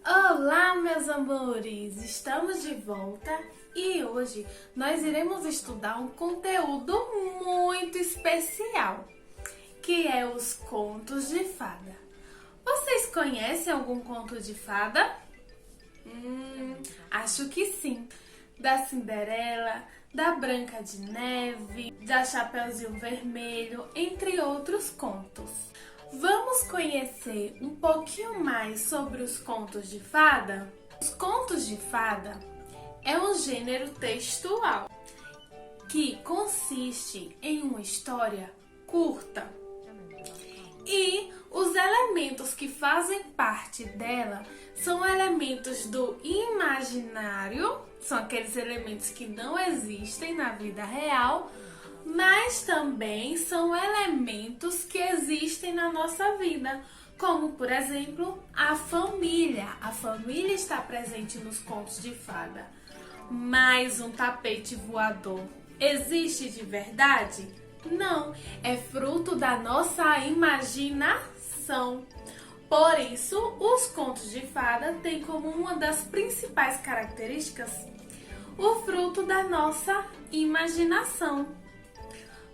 Olá, meus amores! Estamos de volta e hoje nós iremos estudar um conteúdo muito especial, que é os contos de fada. Vocês conhecem algum conto de fada? Acho que sim. Da Cinderela, da Branca de Neve, da Chapeuzinho Vermelho, entre outros contos. Vamos conhecer um pouquinho mais sobre os contos de fada? Os contos de fada é um gênero textual que consiste em uma história curta. E os elementos que fazem parte dela são elementos do imaginário, são aqueles elementos que não existem na vida real, mas também são elementos que existem na nossa vida, como, por exemplo, a família. A família está presente nos contos de fada. Mas um tapete voador existe de verdade? Não, é fruto da nossa imaginação. Por isso, os contos de fada têm como uma das principais características o fruto da nossa imaginação.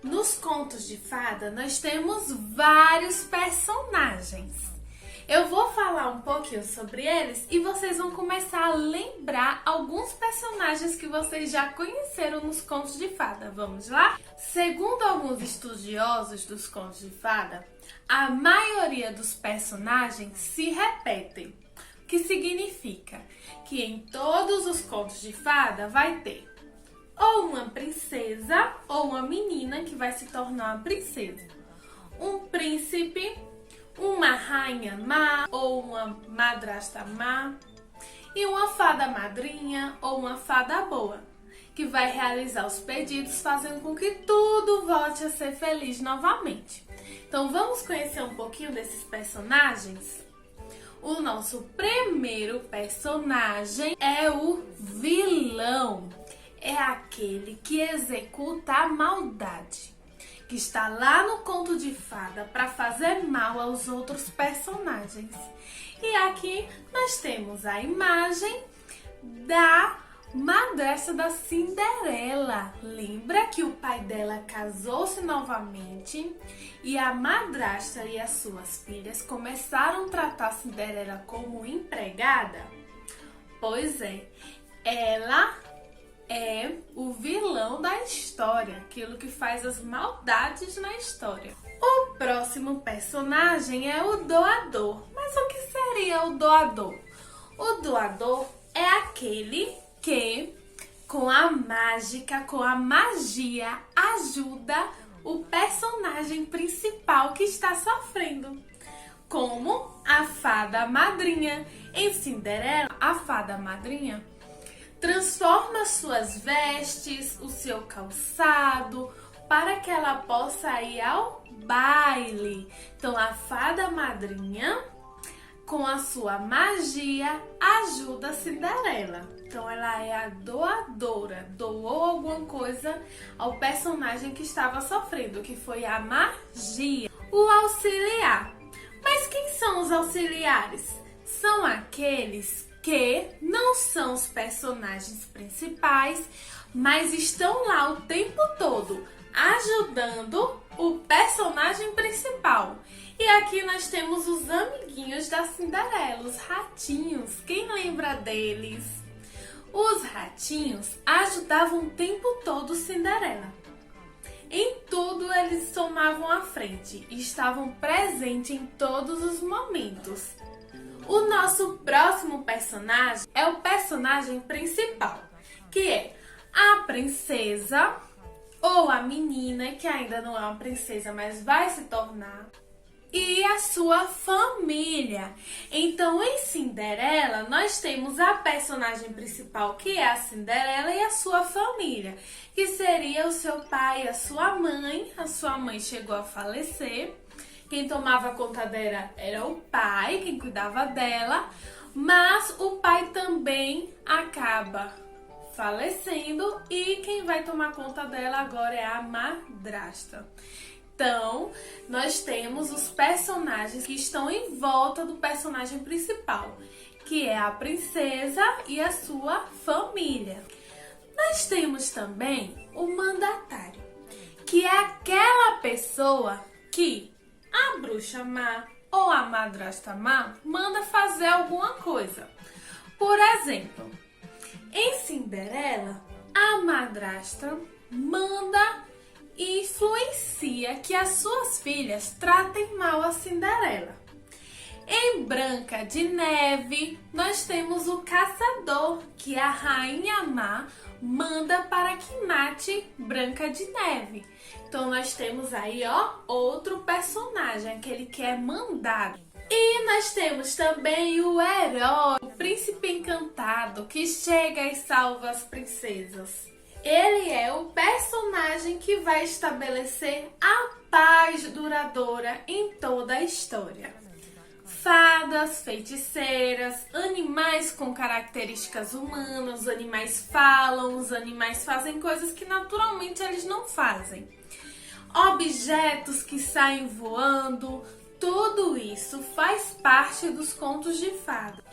Nos contos de fada, nós temos vários personagens. Eu vou falar um pouquinho sobre eles e vocês vão começar a lembrar alguns personagens que vocês já conheceram nos contos de fada. Vamos lá? Segundo alguns estudiosos dos contos de fada, a maioria dos personagens se repetem, o que significa que em todos os contos de fada vai ter ou uma princesa ou uma menina que vai se tornar uma princesa, um príncipe, uma rainha má ou uma madrasta má e uma fada madrinha ou uma fada boa, que vai realizar os pedidos fazendo com que tudo volte a ser feliz novamente. Então vamos conhecer um pouquinho desses personagens? O nosso primeiro personagem é o vilão. É aquele que executa a maldade, que está lá no conto de fada para fazer mal aos outros personagens. E aqui nós temos a imagem da madrasta da Cinderela. Lembra que o pai dela casou-se novamente e a madrasta e as suas filhas começaram a tratar a Cinderela como empregada? Pois é, ela é o vilão da história, aquilo que faz as maldades na história. O próximo personagem é o doador. Mas o que seria o doador? O doador é aquele que, com a mágica, com a magia, ajuda o personagem principal que está sofrendo. Como a fada madrinha. Em Cinderela, a fada madrinha transforma suas vestes, o seu calçado, para que ela possa ir ao baile. Então, a fada madrinha, com a sua magia, ajuda a Cinderela. Então, ela é a doadora, doou alguma coisa ao personagem que estava sofrendo, que foi a magia. O auxiliar. Mas quem são os auxiliares? São aqueles que não são os personagens principais, mas estão lá o tempo todo ajudando o personagem principal. E aqui nós temos os amiguinhos da Cinderela, os ratinhos. Quem lembra deles? Os ratinhos ajudavam o tempo todo Cinderela. Em tudo eles tomavam a frente e estavam presentes em todos os momentos. O nosso próximo personagem é o personagem principal, que é a princesa ou a menina, que ainda não é uma princesa, mas vai se tornar, e a sua família. Então, em Cinderela, nós temos a personagem principal, que é a Cinderela, e a sua família, que seria o seu pai e a sua mãe. A sua mãe chegou a falecer. Quem tomava conta dela era o pai, quem cuidava dela, mas o pai também acaba falecendo e quem vai tomar conta dela agora é a madrasta. Então, nós temos os personagens que estão em volta do personagem principal. que é a princesa e a sua família. Nós temos também o mandatário, que é aquela pessoa que a bruxa má ou a madrasta má manda fazer alguma coisa. Por exemplo, em Cinderela, a madrasta manda e influencia que as suas filhas tratem mal a Cinderela. Em Branca de Neve, nós temos o caçador, que a rainha má manda para que mate Branca de Neve. Então nós temos aí, outro personagem, aquele que é mandado. E nós temos também o herói, o príncipe encantado, que chega e salva as princesas. Ele é o personagem que vai estabelecer a paz duradoura em toda a história. Fadas, feiticeiras, animais com características humanas, os animais falam, os animais fazem coisas que naturalmente eles não fazem. Objetos que saem voando, tudo isso faz parte dos contos de fada.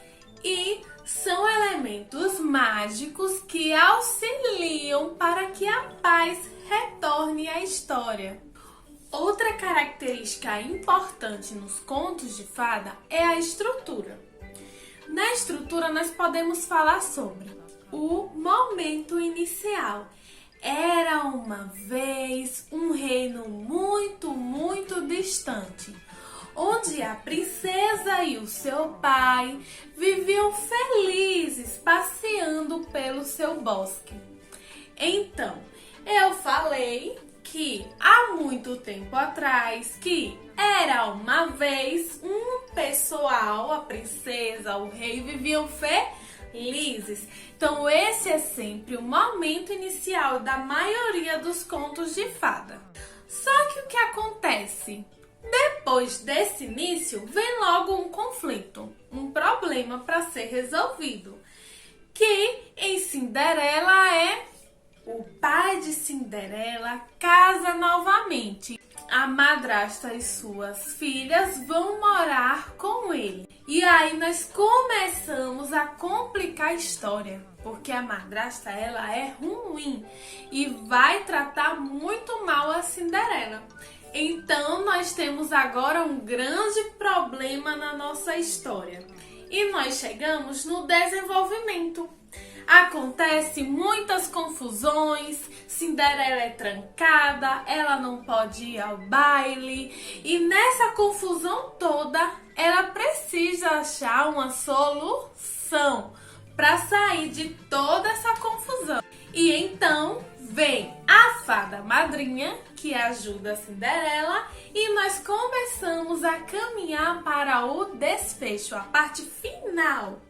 E são elementos mágicos que auxiliam para que a paz retorne à história. Outra característica importante nos contos de fada é a estrutura. Na estrutura nós podemos falar sobre o momento inicial. Era uma vez um reino muito, muito distante, onde a princesa e o seu pai viviam felizes passeando pelo seu bosque. Então, eu falei que há muito tempo atrás, que era uma vez um pessoal, a princesa, o rei, viviam felizes. Então esse é sempre o momento inicial da maioria dos contos de fada. Só que o que acontece? Depois desse início, vem logo um conflito, um problema para ser resolvido, que em Cinderela é o pai de Cinderela casa novamente. A madrasta e suas filhas vão morar com ele. E aí nós começamos a complicar a história, porque a madrasta ela é ruim e vai tratar muito mal a Cinderela. Então nós temos agora um grande problema na nossa história. E nós chegamos no desenvolvimento. Acontece muitas confusões, Cinderela é trancada, ela não pode ir ao baile e nessa confusão toda ela precisa achar uma solução para sair de toda essa confusão. E então vem a fada madrinha que ajuda a Cinderela e nós começamos a caminhar para o desfecho, a parte final,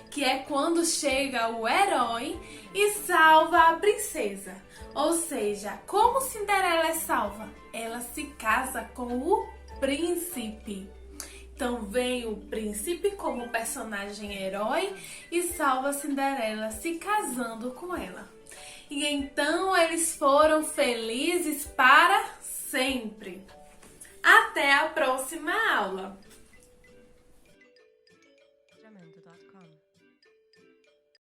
que é quando chega o herói e salva a princesa. Ou seja, como Cinderela é salva? Ela se casa com o príncipe. Então vem o príncipe como personagem herói e salva Cinderela se casando com ela. E então eles foram felizes para sempre. Até a próxima aula!